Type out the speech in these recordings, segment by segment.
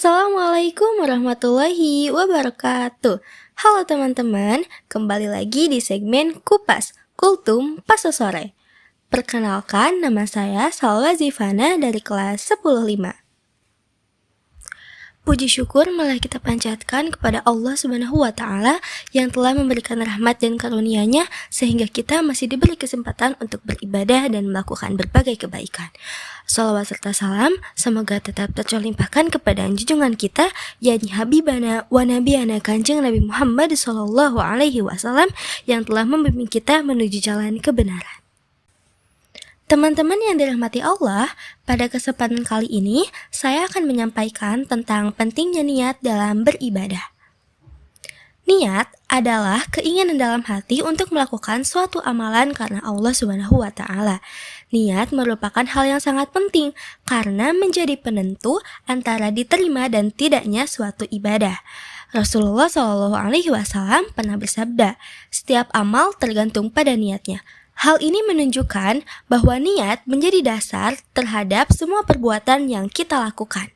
Assalamualaikum warahmatullahi wabarakatuh. Halo teman-teman, kembali lagi di segmen Kupas Kultum Pas Sore. Perkenalkan, nama saya Salwa Zivana dari kelas 10-5. Puji syukur malah kita panjatkan kepada Allah Subhanahu wa Ta'ala yang telah memberikan rahmat dan karunia-Nya sehingga kita masih diberi kesempatan untuk beribadah dan melakukan berbagai kebaikan. Salawat serta salam semoga tetap tercurahkan kepada junjungan kita, yakni Habibana wa Nabiyana Kanjeng Nabi Muhammad Sallallahu Alaihi Wasallam yang telah membimbing kita menuju jalan kebenaran. Teman-teman yang dirahmati Allah, pada kesempatan kali ini saya akan menyampaikan tentang pentingnya niat dalam beribadah. Niat adalah keinginan dalam hati untuk melakukan suatu amalan karena Allah Subhanahu wa Ta'ala. Niat merupakan hal yang sangat penting karena menjadi penentu antara diterima dan tidaknya suatu ibadah. Rasulullah Shallallahu Alaihi Wasallam pernah bersabda, "Setiap amal tergantung pada niatnya." Hal ini menunjukkan bahwa niat menjadi dasar terhadap semua perbuatan yang kita lakukan.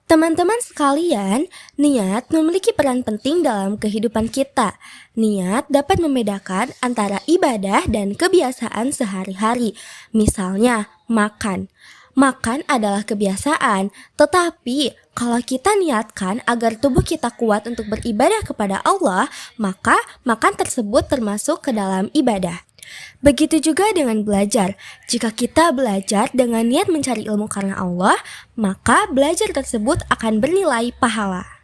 Teman-teman sekalian, niat memiliki peran penting dalam kehidupan kita. Niat dapat membedakan antara ibadah dan kebiasaan sehari-hari. Misalnya, makan. Makan adalah kebiasaan, tetapi kalau kita niatkan agar tubuh kita kuat untuk beribadah kepada Allah, maka makan tersebut termasuk ke dalam ibadah. Begitu juga dengan belajar. Jika kita belajar dengan niat mencari ilmu karena Allah, maka belajar tersebut akan bernilai pahala.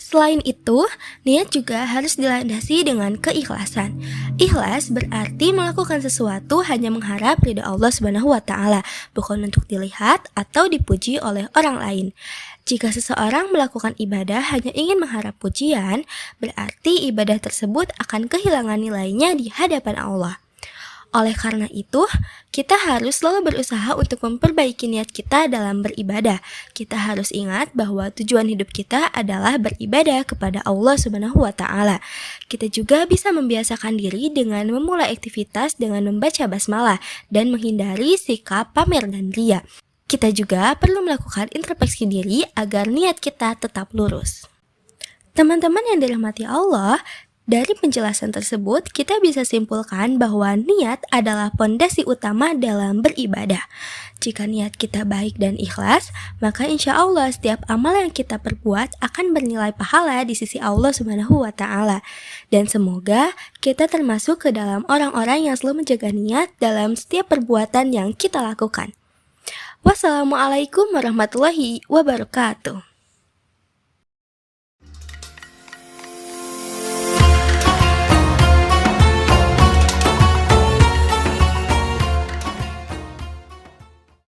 Selain itu, niat juga harus dilandasi dengan keikhlasan. Ikhlas berarti melakukan sesuatu hanya mengharap ridha Allah Subhanahu wa Ta'ala, bukan untuk dilihat atau dipuji oleh orang lain. Jika seseorang melakukan ibadah hanya ingin mengharap pujian, berarti ibadah tersebut akan kehilangan nilainya di hadapan Allah. Oleh karena itu, kita harus selalu berusaha untuk memperbaiki niat kita dalam beribadah. Kita harus ingat bahwa tujuan hidup kita adalah beribadah kepada Allah Subhanahu wa Ta'ala. Kita juga bisa membiasakan diri dengan memulai aktivitas dengan membaca basmalah dan menghindari sikap pamer dan riya. Kita juga perlu melakukan introspeksi diri agar niat kita tetap lurus. Teman-teman yang dirahmati Allah, dari penjelasan tersebut, kita bisa simpulkan bahwa niat adalah pondasi utama dalam beribadah. Jika niat kita baik dan ikhlas, maka insya Allah setiap amal yang kita perbuat akan bernilai pahala di sisi Allah Subhanahu wa Ta'ala. Dan semoga kita termasuk ke dalam orang-orang yang selalu menjaga niat dalam setiap perbuatan yang kita lakukan. Wassalamualaikum warahmatullahi wabarakatuh.